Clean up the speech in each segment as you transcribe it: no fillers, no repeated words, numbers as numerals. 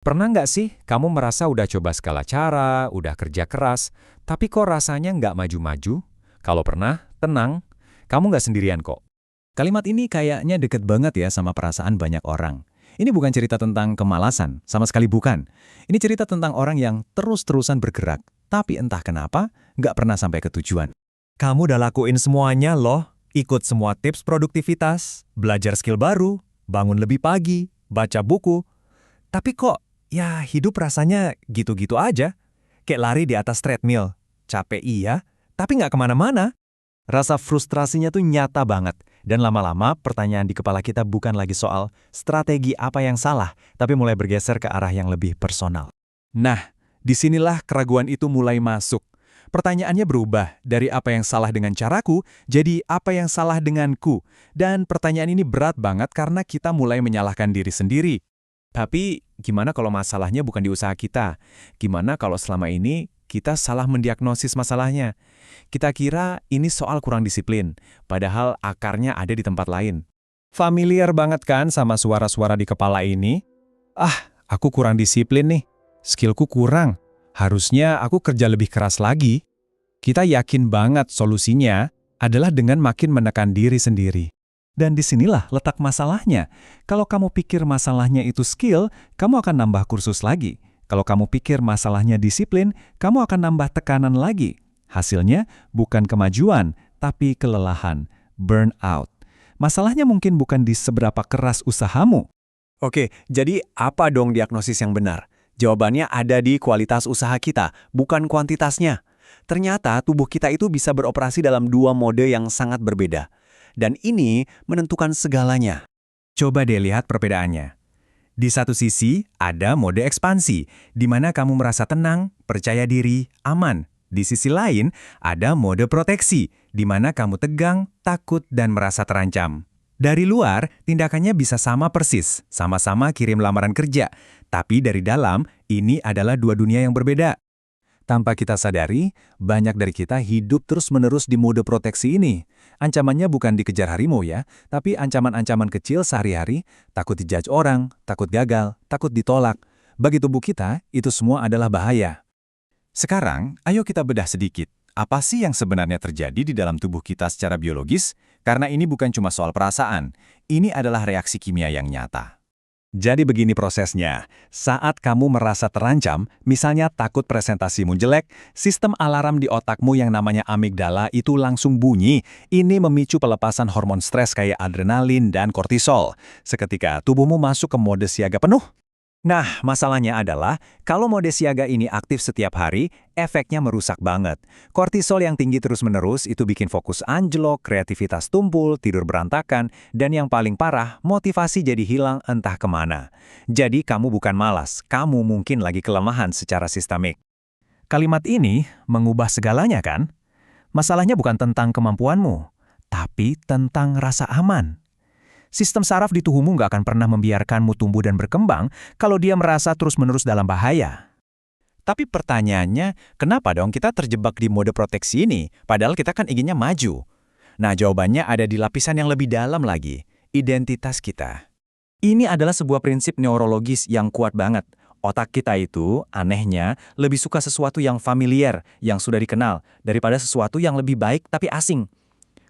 Pernah nggak sih kamu merasa udah coba segala cara, udah kerja keras, tapi kok rasanya nggak maju-maju? Kalau pernah, tenang, kamu nggak sendirian kok. Kalimat ini kayaknya deket banget ya sama perasaan banyak orang. Ini bukan cerita tentang kemalasan, sama sekali bukan. Ini cerita tentang orang yang terus-terusan bergerak, tapi entah kenapa nggak pernah sampai ke tujuan. Kamu udah lakuin semuanya loh, ikut semua tips produktivitas, belajar skill baru, bangun lebih pagi, baca buku. Tapi kok, ya hidup rasanya gitu-gitu aja. Kayak lari di atas treadmill. Capek iya, tapi nggak kemana-mana. Rasa frustrasinya tuh nyata banget. Dan lama-lama pertanyaan di kepala kita bukan lagi soal strategi apa yang salah, tapi mulai bergeser ke arah yang lebih personal. Nah, disinilah keraguan itu mulai masuk. Pertanyaannya berubah dari apa yang salah dengan caraku, jadi apa yang salah denganku. Dan pertanyaan ini berat banget karena kita mulai menyalahkan diri sendiri. Tapi, gimana kalau masalahnya bukan di usaha kita? Gimana kalau selama ini kita salah mendiagnosis masalahnya? Kita kira ini soal kurang disiplin, padahal akarnya ada di tempat lain. Familiar banget kan sama suara-suara di kepala ini? Ah, aku kurang disiplin nih. Skillku kurang. Harusnya aku kerja lebih keras lagi. Kita yakin banget solusinya adalah dengan makin menekan diri sendiri. Dan disinilah letak masalahnya. Kalau kamu pikir masalahnya itu skill, kamu akan nambah kursus lagi. Kalau kamu pikir masalahnya disiplin, kamu akan nambah tekanan lagi. Hasilnya bukan kemajuan, tapi kelelahan, burnout. Masalahnya mungkin bukan di seberapa keras usahamu. Oke, jadi apa dong diagnosis yang benar? Jawabannya ada di kualitas usaha kita, bukan kuantitasnya. Ternyata tubuh kita itu bisa beroperasi dalam dua mode yang sangat berbeda. Dan ini menentukan segalanya. Coba deh lihat perbedaannya. Di satu sisi, ada mode ekspansi, di mana kamu merasa tenang, percaya diri, aman. Di sisi lain, ada mode proteksi, di mana kamu tegang, takut, dan merasa terancam. Dari luar, tindakannya bisa sama persis, sama-sama kirim lamaran kerja. Tapi dari dalam, ini adalah dua dunia yang berbeda. Tanpa kita sadari, banyak dari kita hidup terus-menerus di mode proteksi ini. Ancamannya bukan dikejar harimau ya, tapi ancaman-ancaman kecil sehari-hari, takut dijudge orang, takut gagal, takut ditolak. Bagi tubuh kita, itu semua adalah bahaya. Sekarang, ayo kita bedah sedikit. Apa sih yang sebenarnya terjadi di dalam tubuh kita secara biologis? Karena ini bukan cuma soal perasaan, ini adalah reaksi kimia yang nyata. Jadi begini prosesnya, saat kamu merasa terancam, misalnya takut presentasimu jelek, sistem alarm di otakmu yang namanya amigdala itu langsung bunyi. Ini memicu pelepasan hormon stres kayak adrenalin dan kortisol. Seketika tubuhmu masuk ke mode siaga penuh. Nah, masalahnya adalah, kalau mode siaga ini aktif setiap hari, efeknya merusak banget. Kortisol yang tinggi terus-menerus itu bikin fokus anjlok, kreativitas tumpul, tidur berantakan, dan yang paling parah, motivasi jadi hilang entah kemana. Jadi kamu bukan malas, kamu mungkin lagi kelemahan secara sistemik. Kalimat ini mengubah segalanya kan? Masalahnya bukan tentang kemampuanmu, tapi tentang rasa aman. Sistem saraf di tubuhmu nggak akan pernah membiarkanmu tumbuh dan berkembang kalau dia merasa terus-menerus dalam bahaya. Tapi pertanyaannya, kenapa dong kita terjebak di mode proteksi ini, padahal kita kan inginnya maju? Nah, jawabannya ada di lapisan yang lebih dalam lagi, identitas kita. Ini adalah sebuah prinsip neurologis yang kuat banget. Otak kita itu, anehnya, lebih suka sesuatu yang familiar, yang sudah dikenal, daripada sesuatu yang lebih baik tapi asing.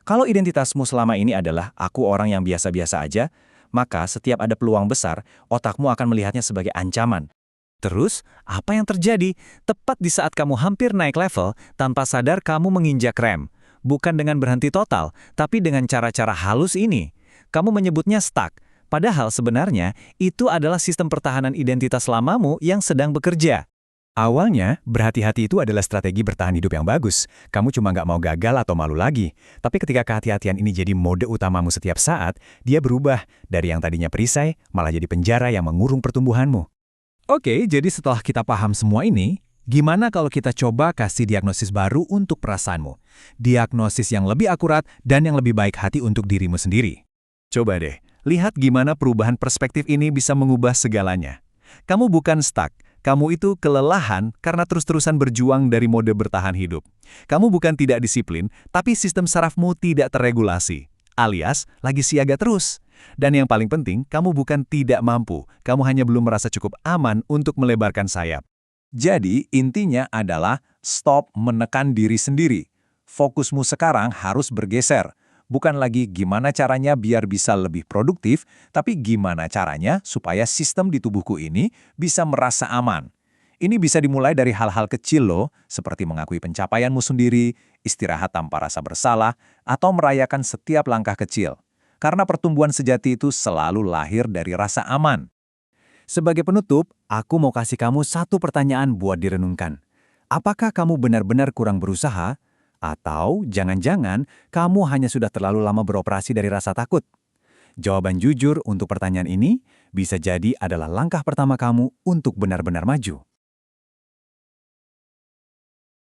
Kalau identitasmu selama ini adalah aku orang yang biasa-biasa aja, maka setiap ada peluang besar, otakmu akan melihatnya sebagai ancaman. Terus, apa yang terjadi? Tepat di saat kamu hampir naik level, tanpa sadar kamu menginjak rem. Bukan dengan berhenti total, tapi dengan cara-cara halus ini. Kamu menyebutnya stuck, padahal sebenarnya itu adalah sistem pertahanan identitas lamamu yang sedang bekerja. Awalnya, berhati-hati itu adalah strategi bertahan hidup yang bagus. Kamu cuma nggak mau gagal atau malu lagi. Tapi ketika kehati-hatian ini jadi mode utamamu setiap saat, dia berubah dari yang tadinya perisai, malah jadi penjara yang mengurung pertumbuhanmu. Oke, jadi setelah kita paham semua ini, gimana kalau kita coba kasih diagnosis baru untuk perasaanmu? Diagnosis yang lebih akurat dan yang lebih baik hati untuk dirimu sendiri. Coba deh, lihat gimana perubahan perspektif ini bisa mengubah segalanya. Kamu bukan stuck. Kamu itu kelelahan karena terus-terusan berjuang dari mode bertahan hidup. Kamu bukan tidak disiplin, tapi sistem sarafmu tidak terregulasi. Alias, lagi siaga terus. Dan yang paling penting, kamu bukan tidak mampu, kamu hanya belum merasa cukup aman untuk melebarkan sayap. Jadi, intinya adalah stop menekan diri sendiri. Fokusmu sekarang harus bergeser. Bukan lagi gimana caranya biar bisa lebih produktif, tapi gimana caranya supaya sistem di tubuhku ini bisa merasa aman. Ini bisa dimulai dari hal-hal kecil loh, seperti mengakui pencapaianmu sendiri, istirahat tanpa rasa bersalah, atau merayakan setiap langkah kecil. Karena pertumbuhan sejati itu selalu lahir dari rasa aman. Sebagai penutup, aku mau kasih kamu satu pertanyaan buat direnungkan. Apakah kamu benar-benar kurang berusaha? Atau jangan-jangan kamu hanya sudah terlalu lama beroperasi dari rasa takut? Jawaban jujur untuk pertanyaan ini bisa jadi adalah langkah pertama kamu untuk benar-benar maju.